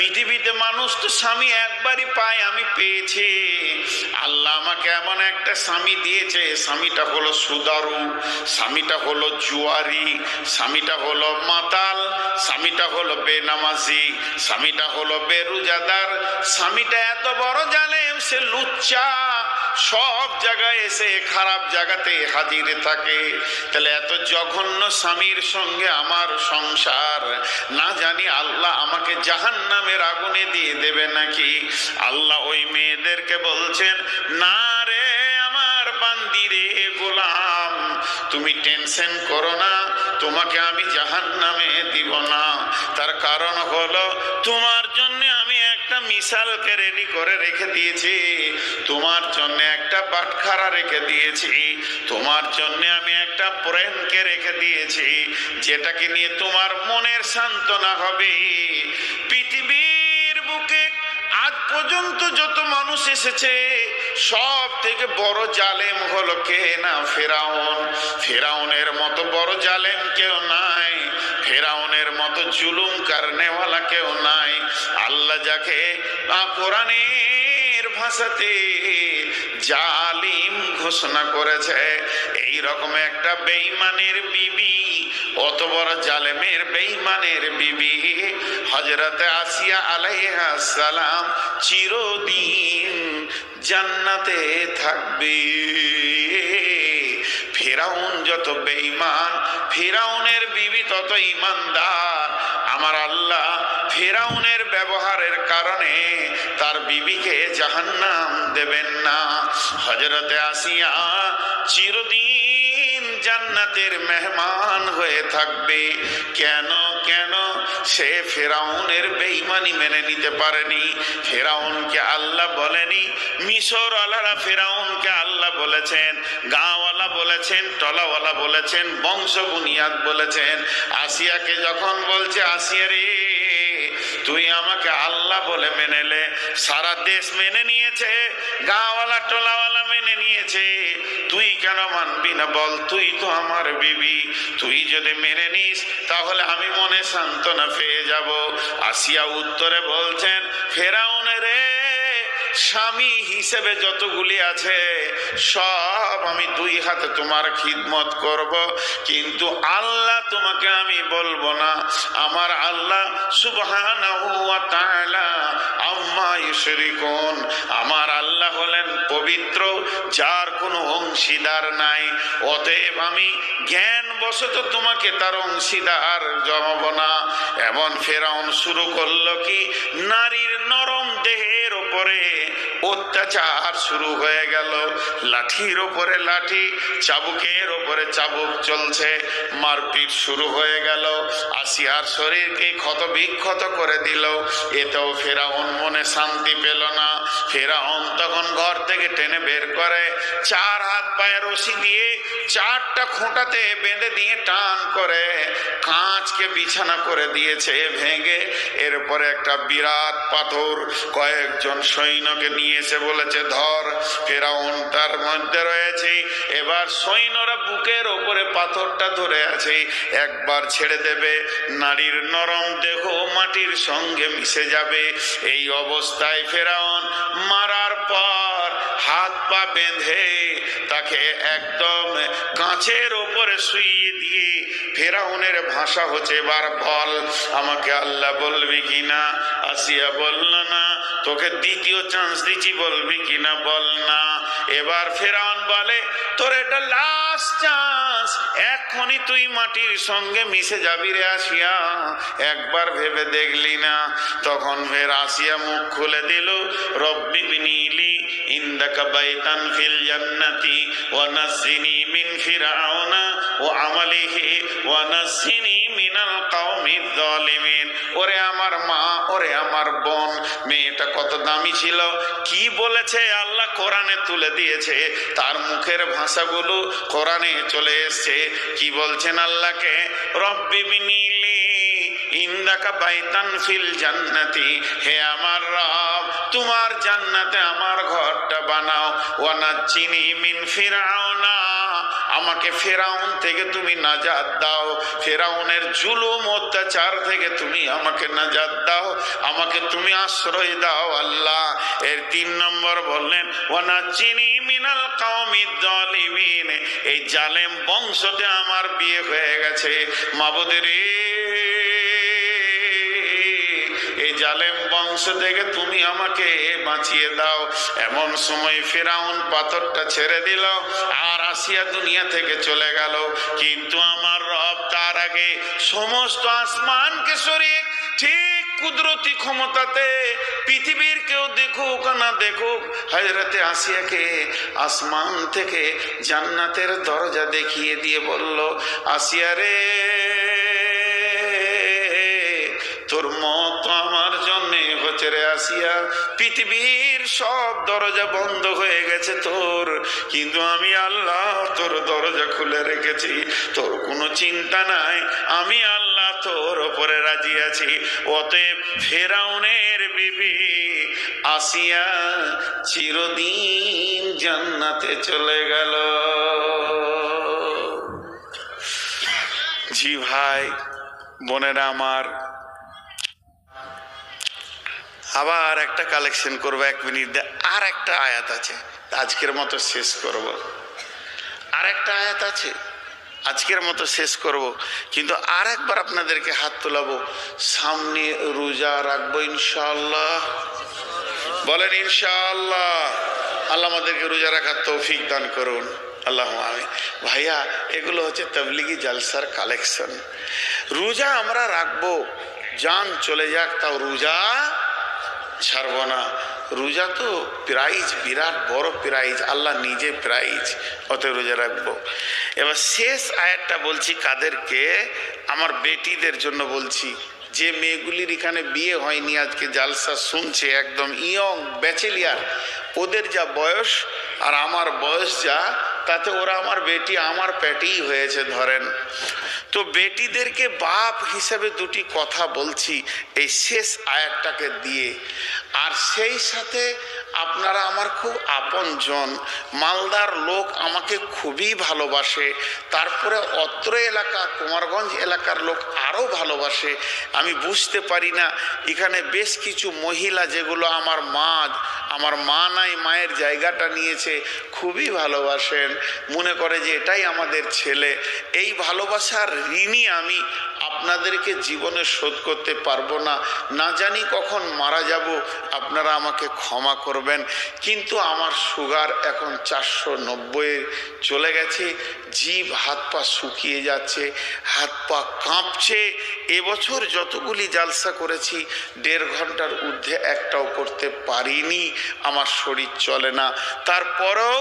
পৃথিবীতে মানুষ তো স্বামী একবারই পায়, আমি পেয়েছি। আল্লাহ আমাকে এমন একটা স্বামী দিয়েছে, স্বামীটা হলো সুদারু, স্বামীটা হলো জুয়ারি, স্বামীটা হলো মাতাল, স্বামীটা হলো বেনামাজি, স্বামীটা হলো বেরুজাদার, স্বামীটা এত বড় জালেম, সে লুচ্চা, সব জায়গায় এসে খারাপ জায়গাতে হাজির থাকে। তাহলে এত জঘন্য স্বামীর সঙ্গে আমার সংসার, না জানি আল্লাহ আমাকে জাহান্নামের আগুনে দিয়ে দেবে নাকি। আল্লাহ ওই মেয়েদেরকে বলছেন, না রে আমার বান্দি রে গোলাম, তুমি টেনশন করো না, তোমাকে আমি জাহান্নামে দিব না। তার কারণ হলো তোমার জন্য আমি একটা মিশালকে রেডি করে রেখে দিয়েছি, তোমার জন্য একটা বাটখারা রেখে দিয়েছি, তোমার জন্য আমি একটা প্রেমকে রেখে দিয়েছি, যেটাকে নিয়ে তোমার মনের সান্ত্বনা হবে। পৃথিবীর বুকে আজ পর্যন্ত যত মানুষ এসেছে, সব থেকে বড় জালেম হলো কে না? ফেরাউন। ফেরাউনের মতো বড় জালেম কেউ নাই, ফেরাউনের মতো জুলুম কারনেওয়ালা কেউ নাই। আল্লাহ যাকে কোরআনের ভাষাতে জালিম ঘোষণা করেছে, এই রকম একটা বেঈমানের বিবি, অত বড় জালেমের বেঈমানের বিবি হযরতে আসিয়া আলাইহিস সালাম চিরদিন জান্নাতে থাকবে। ফেরাউন যত বেঈমান, ফেরাউনের বিবি তত ঈমানদার। আমার আল্লাহ ফেরাউনের ব্যবহারের কারণে তার বিবিকে জাহান্নাম দেবেন না। হযরতে আসিয়া চিরদিন জান্নাতের মেহমান হয়ে থাকবে। কেন? কেন? সে ফেরাউনের বেঈমানি মেনে নিতে পারেনি। ফেরাউনকে আল্লাহ বলেনি, মিশরওয়ালারা ফেরাউনকে আল্লাহ বলেছেন, গাঁওয়ালা বলেছেন, টলাওয়ালা বলেছেন, বংশ বুনিয়াদ বলেছেন। আসিয়াকে যখন বলছে, আসিয়া রে তুই আমাকে আল্লাহ বলে মেনে নে, সারা দেশ মেনে নিয়েছে, গাঁওয়ালা টোলাওয়ালা মেনে নিয়েছে, তুই কেন মানবি না বল? তুই তো আমার বিবি, তুই যদি মেনে নিস তাহলে আমি মনে সান্ত্বনা পেয়ে যাব। আসিয়া উত্তরে বলছেন, ফেরাউনের স্বামী হিসেবে যতগুলি আছে সব আমি দুই হাতে তোমার খিদমত করব, কিন্তু আল্লাহ তোমাকে আমি বলবো না। আমার আল্লাহ সুবহানাহু ওয়া তাআলা আম্মা ইউশরিকুন, আমার আল্লাহ হলেন পবিত্র, যার কোনো অংশীদার নাই। অতএব আমি জ্ঞান বশত তোমাকে তার অংশীদার জমাবো না। এমন ফেরাউন শুরু করলো কি, নারীর নরম দেহের ওপরে অত্যাচার শুরু হয়ে গেল। লাঠির ওপরে লাঠি, চাবুকের ওপরে চাবুক চলছে, মারপিট শুরু হয়ে গেল। আসিয়ার শরীরকে ক্ষত বিক্ষত করে দিল। এতেও ফেরাউন মনে শান্তি পেল না। ফেরাউন তখন ঘর থেকে টেনে বের করে, চার হাত পায়ে রশি দিয়ে চারটা খোঁটাতে বেঁধে দিয়ে টান করে কাঁচকে বিছানা করে দিয়েছে ভেঙে। এরপরে একটা বিরাট পাথর কয়েকজন সৈন্যকে নিয়ে এসে বলেছে, ধর। ফেরাউন তার মধ্যে রয়েছে। এবার সৈন্যরা বুকের ওপরে পাথরটা ধরে আছে, একবার ছেড়ে দেবে নারীর নরম দেহ মাটির সঙ্গে মিশে যাবে। এই অবস্থায় ফেরাউন মারার পর হাত পা বেঁধে তাকে একদম কাঁচের ওপরে শুইয়ে দিয়ে ফেরাউনের ভাষা হচ্ছে, এবার বল আমাকে আল্লাহ বলবি কিনা? আসিয়া বলল না। তোকে দ্বিতীয় চান্স দিচ্ছি, বলবি কিনা বল না। এবার ফেরাউন বলে, তোর এটা লাস্ট চান্স, এখনই তুই মাটির সঙ্গে মিশে যাবি রে আসিয়া, একবার ভেবে দেখলি না? তখন ফের আসিয়া মুখ খুলে দিল, রব্বি বিনিলি ইনদাকা বাইতান ফিল জান্নাতি ওয়া নাজ্জিনি মিন ফিরআউনা ওয়া আমালিহি ওয়া নাজ্জিনি মিনাল কওমিজ যালিমিন। ওরে আমার মা, ওরে আমার বোন, মেয়েটা কত দামি ছিল, কি বলেছে আল্লাহ কোরআনে তুলে দিয়েছে, তার মুখের ভাষাগুলো কোরআনে চলে এসছে। কি বলছেন আল্লাহকে? রব্বি বিনিলি ইনদাকা বাইতান ফিল জান্নাতি, হে আমার রব তোমার জান্নাতে আমার ঘরটা বানাও। ওয়া নাজ্জিনি মিন ফিরআউনা, আমাকে ফেরাউন থেকে তুমি নাজাত দাও, ফেরাউনের জুলুম অত্যাচার থেকে তুমি আমাকে নাজাত দাও, আমাকে তুমি আশ্রয় দাও আল্লাহ। এর 3 নম্বর বললেন ওয়ানাজ্জিনি মিনাল কওমিজ জালিমিন, এই জালেম বংশতে আমার বিয়ে হয়ে গেছে, মাবুদ রে এই জালেম বংশ থেকে তুমি আমাকে বাঁচিয়ে দাও। এমন সময় ফেরাউন পাথরটা ছেড়ে দিল আর আসিয়া দুনিয়া থেকে চলে গেল। কিন্তু আমার রব তার আগে সমস্ত আসমানকে সরিয়ে ঠিক কুদরতি ক্ষমতাতে পৃথিবীর কেউ দেখুক না দেখুক, হযরতে আসিয়াকে আসমান থেকে জান্নাতের দরজা দেখিয়ে দিয়ে বলল, আসিয়া রে তোর মত আমার জন্য হচ্ছে রে আসিয়া, পৃথিবীর সব দরজা বন্ধ হয়ে গেছে তোর, কিন্তু আমি আল্লাহ তোর দরজা খুলে রেখেছি, তোর কোনো চিন্তা নাই, আমি আল্লাহ তোর ওপরে রাজি আছি। অতএব ফেরাউনের বিবি আসিয়া চিরদিন জান্নাতে চলে গেল। জি ভাই বোনেরা আমার, আবার একটা কালেকশন করবো 1 মিনিট। আর একটা আয়াত আছে, আজকের মতো শেষ করব। আর একটা আয়াত আছে, আজকের মতো শেষ করব, কিন্তু আর একবার আপনাদেরকে হাত তোলাবো, সামনে রোজা রাখবো ইনশাআল্লাহ। বলেন ইনশাআল্লাহ। আল্লাহ আমাদেরকে রোজা রাখার তৌফিক দান করুন, আল্লাহ আমিন। ভাইয়া এগুলো হচ্ছে তাবলীগি জালসার কালেকশন। রোজা আমরা রাখবো, জান চলে যাক তাও রোজা ছাড়ব না। রোজা তো প্রাইজ, বিরাট বড় প্রাইজ, আল্লাহ নিজে প্রাইজ, অতএব রোজা রাখবো। এবার শেষ আয়াতটা বলছি কাদেরকে, আমার বেটিদের জন্য বলছি, যে মেয়েগুলির এখানে বিয়ে হয়নি আজকে জালসা শুনছে, একদম ইয়ং ব্যাচেলিয়ার, ওদের যা বয়স আর আমার বয়স যা, তাতে ওরা আমার বেটি আমার পেটেই হয়েছে ধরেন। তো বেটিদেরকে বাপ হিসেবে 2টি কথা বলছি এই শেষ আয়াতটাকে দিয়ে। আর সেই সাথে আপনারা আমার খুব আপনজন, মালদার লোক আমাকে খুবই ভালোবাসে, তারপরে অত্র এলাকা কুমারগঞ্জ এলাকার লোক আরও ভালোবাসে। আমি বুঝতে পারি না, এখানে বেশ কিছু মহিলা যেগুলো আমার মা নাই, মায়ের জায়গাটা নিয়েছে, খুবই ভালোবাসেন, মনে করে যে এটাই আমাদের ছেলে। এই ভালোবাসার ঋণী আমি আপনাদেরকে জীবনে শোধ করতে পারবো না, না জানি কখন মারা যাব, আপনারা আমাকে ক্ষমা করবেন। কিন্তু আমার সুগার এখন 490 চলে গেছে, জিভ হাত পা শুকিয়ে যাচ্ছে, হাত পা কাঁপছে। এবছর যতগুলি জালসা করেছি 1.5 ঘন্টার ঊর্ধ্বে একটাও করতে পারিনি, আমার শরীর চলে না। তারপরেও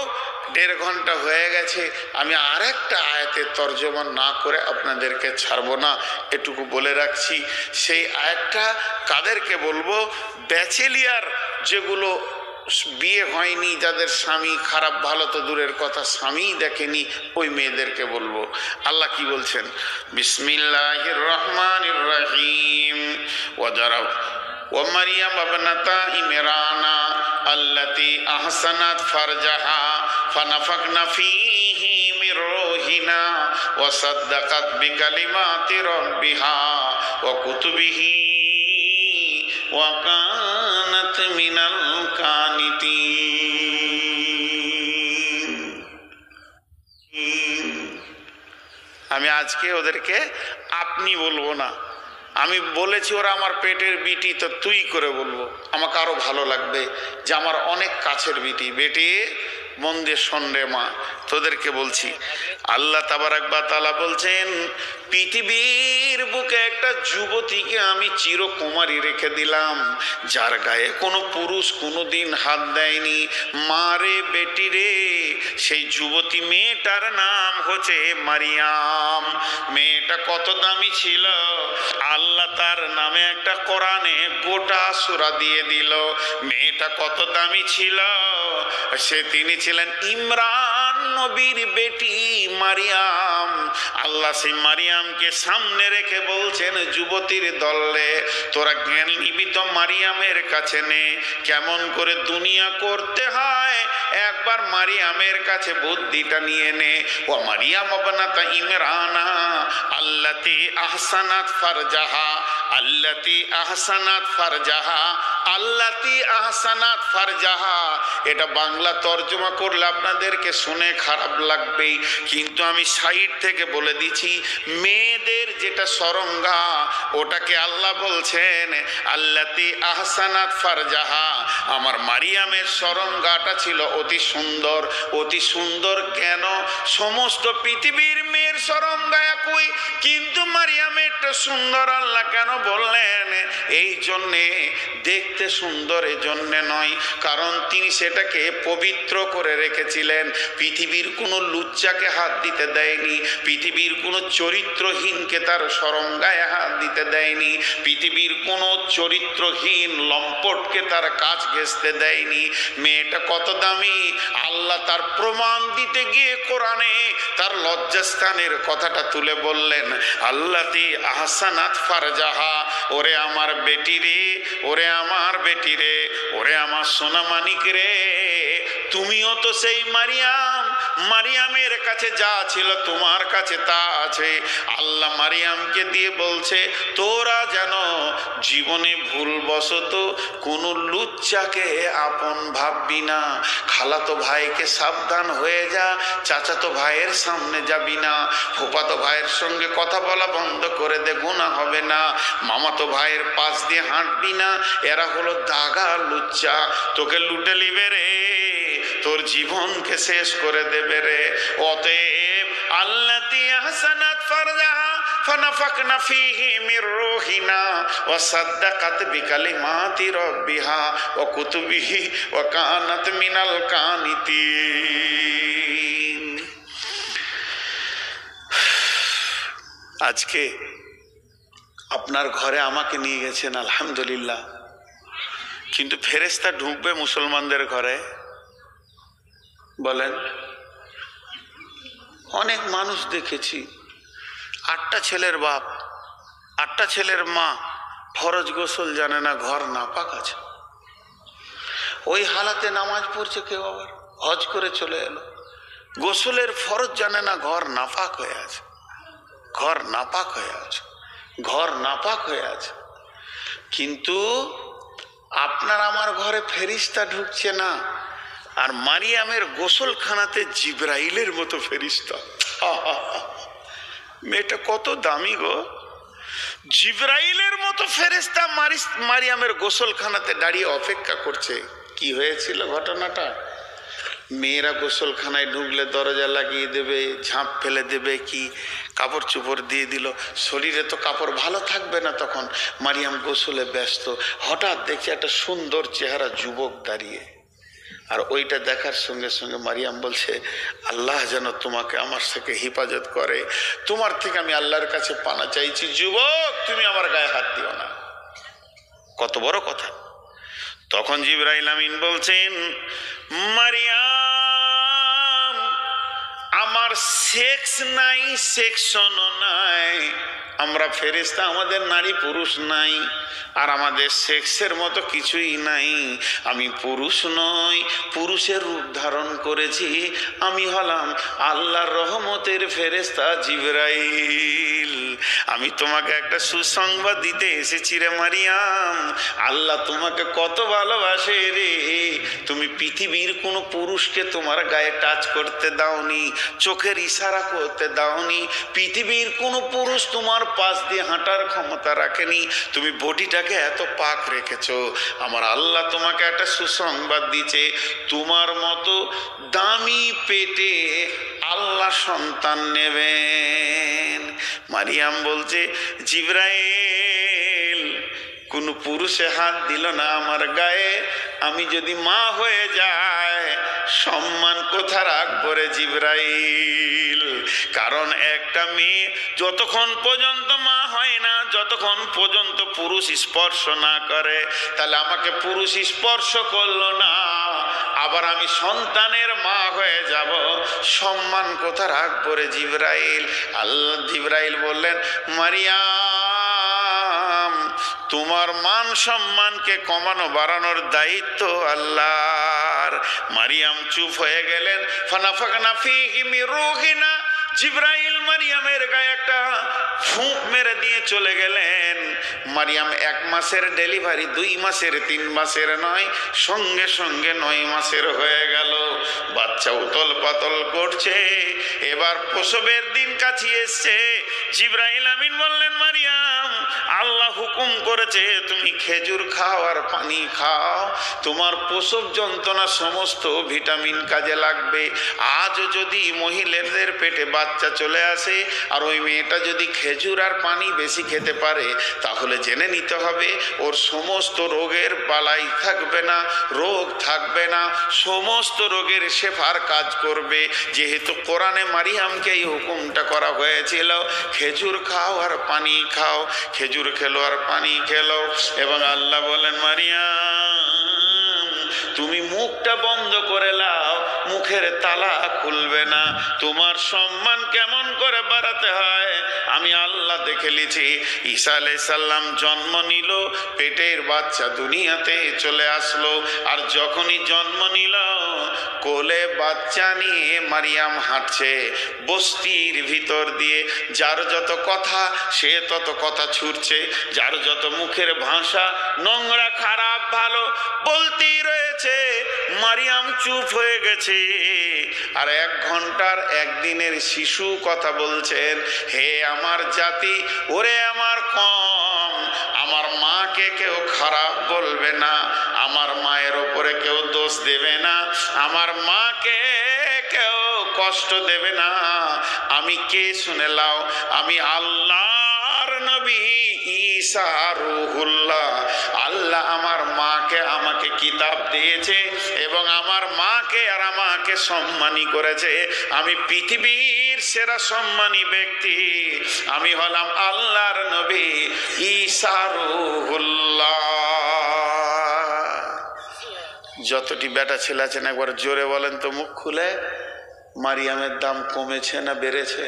1.5 ঘন্টা হয়ে গেছে, আমি আরেকটা আয়াতের তর্জমা না করে আপনাদেরকে ছাড়বো না, এটুকু বলে রাখছি। সেই আয়াতটা কাদেরকে বলবো, ব্যাচেলিয়ার যেগুলো বিয়ে হয়নি, যাদের স্বামী খারাপ ভালো তো দূরের কথা, স্বামী দেখেনি, ওই মেয়েদেরকে বলবো। আল্লাহ কি বলছেন, বিসমিল্লাহির রহমানির রহিম, ومريم ابنة عمران التي أحسنت فرجها فنفخنا فيه من روحنا وصدقت بكلمات ربها وكتبه وكانت من القانتين। আমি আজকে ওদেরকে আপনি বলবো না, আমি বলেছি ওরা আমার পেটের বিটি, তো তুই করে বলবো, আমাকে আরো ভালো লাগবে যে আমার অনেক কাছের বিটি। বেটি মন দিয়ে শোন রে মা, তোদেরকে বলছি, আল্লাহ তাবারাক ওয়া তাআলা বলছেন, পৃথিবীর বুকে একটা যুবতীকে আমি চিরকুমারী রেখে দিলাম, যার গায়ে কোনো পুরুষ কোনোদিন হাত দেয়নি। মা রে বেটি রে, সেই যুবতী মেয়েটার নাম হচ্ছে মারিয়াম। মেয়েটা কত দামি ছিল, আল্লাহ তার নামে একটা কোরআনে গোটা সূরা দিয়ে দিল। মেয়েটা কত দামি ছিল, তিনি ছিলেন ইমরান নবীর বেটি মারিয়াম। আল্লাহ সেই মারিয়ামকে সামনে রেখে বলছেন, যুবতীর দলে তোরা জ্ঞান নিবি তো মারিয়ামের কাছে নে, কেমন করে দুনিয়া করতে হয় একবার মারিয়ামের কাছে বুদ্ধিটা নিয়ে নে। ও মারিয়াম ইবনাতা ইমরানা আল্লাতী আহসানাত ফারজাহা, আল্লাতী আহসানাত ফারজাহা, আল্লাতী আহসানাত ফারজাহা। এটা বাংলা তর্জমা করলে আপনাদেরকে শুনে খারাপ লাগবেই, কিন্তু আমি সাইড থেকে বলে দিচ্ছি, মেয়েদের যেটা সরঙ্গা ওটাকে আল্লাহ বলছেন আল্লাতী আহসানাত ফারজাহা। আমার মারিয়ামের সরঙ্গাটা ছিল অতি সুন্দর। অতি সুন্দর কেন? সমস্ত পৃথিবীর মেয়ের সরঙ্গা একই, কিন্তু মারিয়ামেরটা সুন্দর আল্লাহ কেন বললেন? এই জন্যে, দেখতে সুন্দর এজন্যে নয়, কারণ তিনি সেটাকে পবিত্র করে রেখেছিলেন। পৃথিবীর কোনো লুচ্চাকে হাত দিতে দেয়নি, পৃথিবীর কোনো চরিত্রহীনকে তার সরঙ্গায় হাত দিতে দেয়নি, পৃথিবীর কোনো চরিত্রহীন লম্পটকে তার কাজ ঘেঁষতে দেয়নি। মেয়েটা কত দামি আল্লাহ তার প্রমাণ দিতে গিয়ে কোরআনে তার লজ্জাস্থানের কথাটা তুলে বললেন, আল্লাতী আহসানাত ফারজাহা। ওরে আমার বেটি রে, ওরে আমার বেটি রে, ওরে আমার সোনামানিক রে, তুমিও তো সেই মারিয়াম। মারিয়ামের কাছে যা ছিল তোমার কাছে তা আছে। আল্লাহ মারিয়ামকে দিয়ে বলছে, তোরা যেন জীবনে ভুলবশত কোনো লুচ্চাকে আপন ভাববি না। খালাতো ভাইকে সাবধান হয়ে যা, চাচাতো ভাইয়ের সামনে যাবি না, ফুফাতো ভাইয়ের সঙ্গে কথা বলা বন্ধ করে দে, গুনাহ হবে না। মামাতো ভাইয়ের পাশ দিয়ে হাঁটবি না, এরা হলো দাগা লুচ্চা, তোকে লুটে লিবে রে, তোর জীবনকে শেষ করে দেবে রে। অতএব আল্লাতী আহসানাত ফারজাহা ফানাফাকনা ফীহি মির রূহিনা ওয়া সাদ্দাকাত বিকালিমাতি রাব্বিহা ওয়া কুতুবিহি ওয়া কানাত মিনাল কানিতিন। আজকে আপনার ঘরে আমাকে নিয়ে গেছেন আলহামদুলিল্লাহ, কিন্তু ফেরেশতা ঢুকবে মুসলমানদের ঘরে? বলেন। অনেক মানুষ দেখেছি, 8টা ছেলের বাপ, 8টা ছেলের মা, ফরজ গোসল জানে না, ঘর নাপাক আছে। ওই হালাতে নামাজ পড়ছে, কেউ আবার হজ করে চলে এলো, গোসলের ফরজ জানে না, ঘর নাপাক হয়ে আছে, ঘর নাপাক হয়ে আছে, ঘর নাপাক হয়ে আছে। কিন্তু আপনার আমার ঘরে ফেরেশতা ঢুকছে না, আর মারিয়ামের গোসলখানাতে জিবরাইলের মতো ফেরেশতা। মেয়েটা কত দামি গো! জিবরাইলের মতো ফেরেশতা মারিয়ামের গোসলখানাতে দাঁড়িয়ে অপেক্ষা করছে। কি হয়েছিল ঘটনাটা? মেয়েরা গোসলখানায় ঢুকলে দরজা লাগিয়ে দেবে, ঝাঁপ ফেলে দেবে, কি কাপড় চোপড় দিয়ে দিল, শরীরে তো কাপড় ভালো থাকবে না। তখন মারিয়াম গোসলে ব্যস্ত, হঠাৎ দেখি একটা সুন্দর চেহারা যুবক দাঁড়িয়ে, আর ওইটা দেখার সঙ্গে সঙ্গে মারিয়াম বলছে, আল্লাহ যেন তোমাকে আমার থেকে হেফাজত করে, তোমার থেকে আমি আল্লাহর কাছে পানা চাইছি, যুবক তুমি আমার গায়ে হাত দিও না। কত বড় কথা! তখন জিবরাইল আমিন বলছেন, মারিয়াম, আমার সেক্স নাই, সেকশনও নাই, আমরা ফেরেশতা, আমাদের নারী পুরুষ নাই, আর আমাদের সেক্সের মতো কিছুই নাই। আমি পুরুষ নই, পুরুষের রূপ ধারণ করেছি, আমি হলাম আল্লাহর রহমতের ফেরেশতা জিবরাইল। আমি তোমাকে একটা সুসংবাদ দিতে এসেছি রে মারিয়াম, আল্লাহ তোমাকে কত ভালোবাসে রে। তুমি পৃথিবীর কোনো পুরুষকে তোমার গায়ে টাচ করতে দাওনি, চোখের ইশারা করতে দাওনি, পৃথিবীর কোনো পুরুষ তোমার পাশ দিয়ে হাঁটার ক্ষমতা রাখেনি, তুমি বডিটাকে এত পাক রেখেছো। আমার আল্লাহ তোমাকে একটা সুসংবাদ দিচ্ছে, তোমার মতো দামি পেটে আল্লাহ সন্তান নেবেন। মারিয়াম বলছে, জিবরাইল কোন পুরুষে হাত দিল না আমার গায়ে, আমি যদি মা হয়ে যায় সম্মান কোথা রাখবো রে জিবরাইল? কারণ একটা মেয়ে যতক্ষণ পর্যন্ত মা হয় না, যতক্ষণ পর্যন্ত পুরুষ স্পর্শ না করে, তাহলে আমাকে পুরুষ স্পর্শ করলো না, আবার আমি সন্তানের মা হয়ে যাব, সম্মান কোথা রাখবো রে জিবরাইল? আল্লাহ জিবরাইল বললেন, মারিয়াম তোমার মান সম্মানকে কমানো বাড়ানোর দায়িত্ব আল্লাহর। মারিয়াম চুপ হয়ে গেলেন। ফানাফাকনা ফীহি মির রূহিনা, জিবরাইল মারিয়ামের গায়ে একটা ফুঁক মেরে দিয়ে চলে গেলেন। মারিয়াম 1 মাসের ডেলিভারি 2 মাসের 3 মাসের নয়, সঙ্গে সঙ্গে 9 মাসের হয়ে গেল। বাচ্চা উতল পাতল করছে। এবার প্রসবের দিন কাছে এসছে। জিবরাইল আমিন বললেন, মারিয়াম আল্লাহ হুকুম করেছে তুমি খেজুর খাও আর পানি খাও, তোমার প্রসব যন্ত্রণা সমস্ত ভিটামিন কাজে লাগবে। আজ যদি মহিলাদের পেটে বাচ্চা চলে আসে আর ওই মেয়েটা যদি খেজুর আর পানি বেশি খেতে পারে, তাহলে জেনে নিতে হবে ওর সমস্ত রোগের বালাই থাকবে না, রোগ থাকবে না, সমস্ত রোগের শেফার কাজ করবে। যেহেতু কোরআনে মারিয়ামকে এই হুকুমটা করা হয়েছিল, খেজুর খাও আর পানি খাও। খেজুর খেলো আর পানি খেলো। এবং আল্লাহ বলেন, মারিয়াম তুমি মুখটা বন্ধ করে লাও, মুখের তালা খুলবে না। তোমার সম্মান কেমন করে বাড়াতে হয় আমি আল্লাহ দেখে লিছি। ঈসা আলাইহিস সালাম জন্ম নিল, পেটের বাচ্চা দুনিয়াতে চলে আসলো। আর যখনই জন্ম নিল, কোলে বাচ্চা নিয়ে মারিয়াম হাঁটছে বস্তির ভিতর দিয়ে। যার যত কথা সে তত কথা ছুটছে, যার যত মুখের ভাষা নোংরা খারাপ ভালো বলতেই রয়েছে। মারিয়াম চুপ হয়ে গেছে। আর 1 ঘন্টার 1 দিনের শিশু কথা বলছেন, হে আমার জাতি, ওরে আমার কম, আমার মাকে কেউ খারাপ বলবে না, আমার মায়ের ওপরে কেউ দোষ দেবে না, আমার মাকে কেউ কষ্ট দেবে না। আমি কে শুনে লাও, আমি আল্লাহর নবী ঈসা রূহুল্লাহ। আল্লাহ আমার মাকে আমাকে কিতাব দিয়েছে এবং আমার মাকে আর আমাকে সম্মানী করেছে। আমি পৃথিবীর সেরা সম্মানী ব্যক্তি, আমি হলাম আল্লাহর নবী ঈসা রূহুল্লাহ। যতটি বেটা ছেলে আছেন একবার জোরে বলেন তো মুখ খুলে, মারিয়ামের দাম কমেছে না বেড়েছে?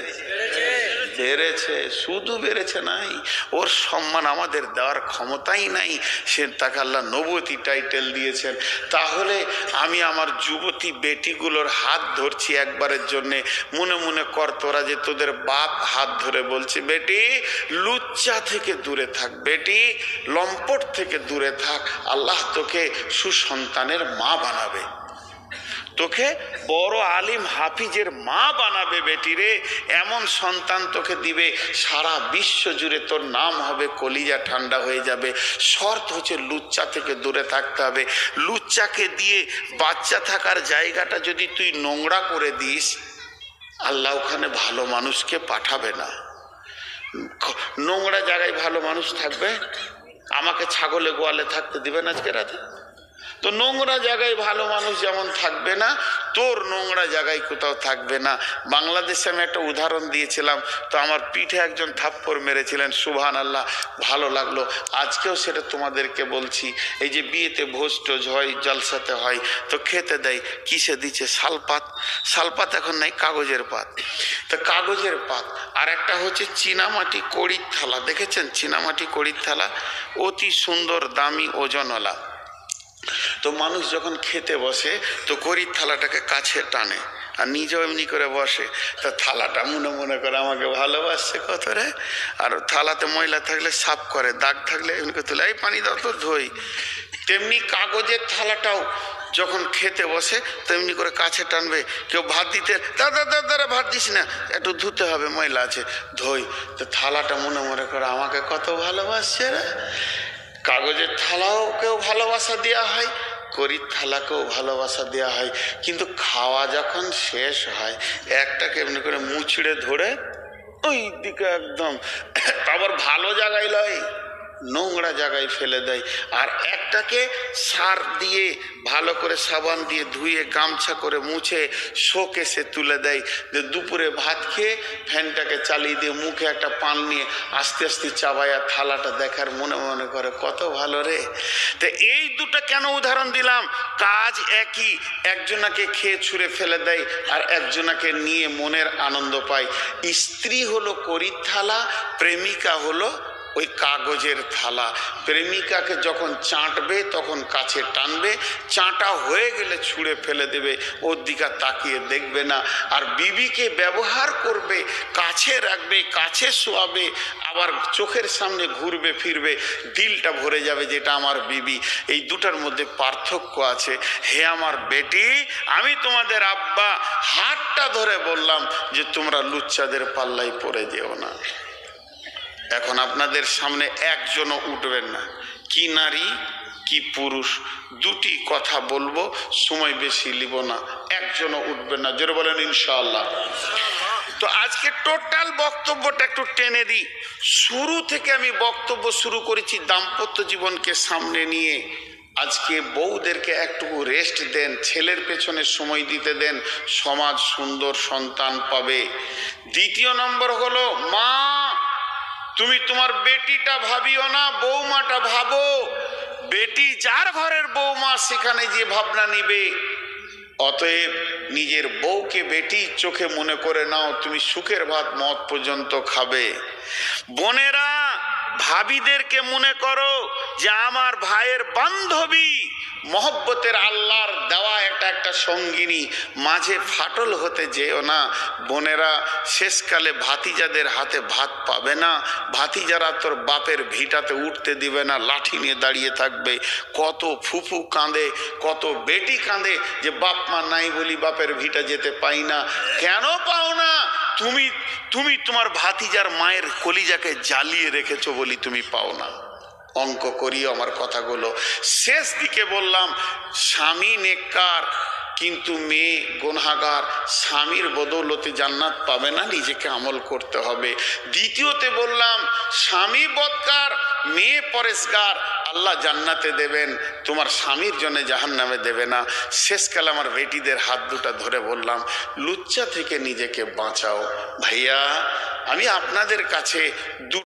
বেড়েছে। শুধু বেড়েছে নাই, ওর সম্মান আমাদের দেওয়ার ক্ষমতাই নাই। সে তাকে আল্লাহ নবুয়তি টাইটেল দিয়েছেন। তাহলে আমি আমার যুবতী বেটিগুলোর হাত ধরছি একবারের জন্যে, মনে মনে কর তোরা যে তোদের বাপ হাত ধরে বলছে, বেটি লুচ্চা থেকে দূরে থাক, বেটি লম্পট থেকে দূরে থাক। আল্লাহ তোকে সুসন্তানের মা বানাবে, তোকে বড় আলিম হাফিজের মা বানাবে বেটি রে। এমন সন্তান তোকে দিবে, সারা বিশ্ব জুড়ে তোর নাম হবে, কলিজা ঠান্ডা হয়ে যাবে। শর্ত হচ্ছে লুচ্চা থেকে দূরে থাকতে হবে। লুচ্চাকে দিয়ে বাচ্চা থাকার জায়গাটা যদি তুই নোংরা করে দিস, আল্লাহ ওখানে ভালো মানুষকে পাঠাবে না। নোংরা জায়গায় ভালো মানুষ থাকবে? আমাকে ছাগলে গোয়ালে থাকতে দিবেন আজকে রাতে? তো নোংরা জায়গায় ভালো মানুষ যেমন থাকবে না, তোর নোংরা জায়গায় কোথাও থাকবে না। বাংলাদেশে আমি একটা উদাহরণ দিয়েছিলাম, তো আমার পিঠে একজন থাপ্পড় মেরেছিলেন, সুবহানাল্লাহ, ভালো লাগলো। আজকেও সেটা তোমাদেরকে বলছি। এই যে বিয়েতে ভোজ টোজ হয়, জলসাতে হয়, তো খেতে দেয় কিসে দিচ্ছে? শালপাত। শালপাত এখন নাই, কাগজের পাত। তো কাগজের পাত আর একটা হচ্ছে চীনামাটি কড়ির থালা। দেখেছেন চীনামাটি কড়ির থালা? অতি সুন্দর, দামি, ওজনওয়ালা। তো মানুষ যখন খেতে বসে তো কড়ির থালাটাকে কাছে টানে আর নিজেও এমনি করে বসে। তো থালাটা মনে মনে করে আমাকে ভালোবাসছে কত রে। আর থালাতে ময়লা থাকলে সাফ করে, দাগ থাকলে এমনি করে তুলে, এই পানি দাও তো ধোই। তেমনি কাগজের থালাটাও যখন খেতে বসে তেমনি করে কাছে টানবে। কেউ ভাত দিতে, দাদা দাদা ভাত দিস না, একটু ধুতে হবে, ময়লা আছে, ধোই। তো থালাটা মনে মনে করে আমাকে কত ভালোবাসছে রে। কাগজের থালাও কেউ ভালোবাসা দেওয়া হয়, কড়ির থালাকেও ভালোবাসা দেওয়া হয়, কিন্তু খাওয়া যখন শেষ হয় একটাকে এমনি করে মুচড়ে ধরে ওই দিকে একদম, আবার ভালো জায়গায় লয়, নোংরা জায়গায় ফেলে দেয়। আর একটাকে সার দিয়ে ভালো করে সাবান দিয়ে ধুয়ে গামছা করে মুছে শোকেসে তুলে দেয়। দুপুরে ভাত খেয়ে ফ্যানটাকে চালিয়ে দিয়ে মুখে একটা পান নিয়ে আস্তে আস্তে চাবায়া থালাটা দেখার মনে মনে করে কত ভালো রে। তো এই দুটো কেন উদাহরণ দিলাম? কাজ একই, একজনাকে খেয়ে ছুঁড়ে ফেলে দেয় আর একজনাকে নিয়ে মনের আনন্দ পায়। স্ত্রী হলো কড়ির থালা, প্রেমিকা হলো ওই কাগজের থালা। প্রেমিকাকে যখন চাটবে তখন কাছে টানবে, চাটা হয়ে গেলে ছুঁড়ে ফেলে দেবে, ওর দিকে তাকিয়ে দেখবে না। আর বিবিকে ব্যবহার করবে, কাছে রাখবে, কাছে শোয়াবে, আবার চোখের সামনে ঘুরবে ফিরবে, দিলটা ভরে যাবে যেটা আমার বিবি। এই দুটার মধ্যে পার্থক্য আছে। হে আমার বেটি, আমি তোমাদের আব্বা হাতটা ধরে বললাম যে তোমরা লুচ্চাদের পাল্লায় পড়ে যেও না। এখন আপনাদের সামনে একজনও উঠবেন না, কি নারী কি পুরুষ, দুটি কথা বলবো, সময় বেশি লিব না, একজনও উঠবেন না। জোরে বলেন ইনশাআল্লাহ। তো আজকে টোটাল বক্তব্যটা একটু টেনে দিই। শুরু থেকে আমি বক্তব্য শুরু করেছি দাম্পত্য জীবনকে সামনে নিয়ে। আজকে বউদেরকে একটু রেস্ট দেন, ছেলের পেছনে সময় দিতে দেন, সমাজ সুন্দর সন্তান পাবে। দ্বিতীয় নম্বর হলো মা, তুমি তোমার বেটিটা ভাবিও না, বৌমাটা ভাবো। বেটি যার ঘরের বৌমা সেখানে যে ভাবনা নিবে। অতএব নিজের বউকে বেটি চোখে মনে করে নাও, তুমি সুখের ভাত মদ পর্যন্ত খাবে। বোনেরা, ভাবিদেরকে মনে করো যে আমার ভাইয়ের বান্ধবী, মহব্বতের আল্লাহর দেওয়া একটা সঙ্গিনী, মাঝে ফাটল হতে যেও না। বোনেরা, শেষকালে ভাতিজাদের হাতে ভাত পাবে না, ভাতিজারা তোর বাপের ভিটাতে উঠতে দিবে না, লাঠি নিয়ে দাঁড়িয়ে থাকবে। কত ফুফু কাঁদে, কত বেটি কাঁদে যে বাপ মা নাই বলি বাপের ভিটা যেতে পাই না। কেন পাও না? তুমি তোমার ভাতিজার মায়ের কলিজাকে জ্বালিয়ে রেখেছো বলি তুমি পাও না। অঙ্ক করিও আমার কথাগুলো। শেষ দিকে বললাম স্বামী নেককার কিন্তু মেয়ে গুনাহগার, স্বামীর বদৌলতে জান্নাত পাবে না, নিজেকে আমল করতে হবে। দ্বিতীয়তে বললাম স্বামী বদকার, মেয়ে পরেশগার, আল্লাহ জান্নাতে দেবেন, তোমার স্বামীর জন্য জাহান্নামে দেবে না। শেষকালে আমার বেটিদের হাত দুটা ধরে বললাম লুচ্চা থেকে নিজেকে বাঁচাও। ভাইয়া, আমি আপনাদের কাছে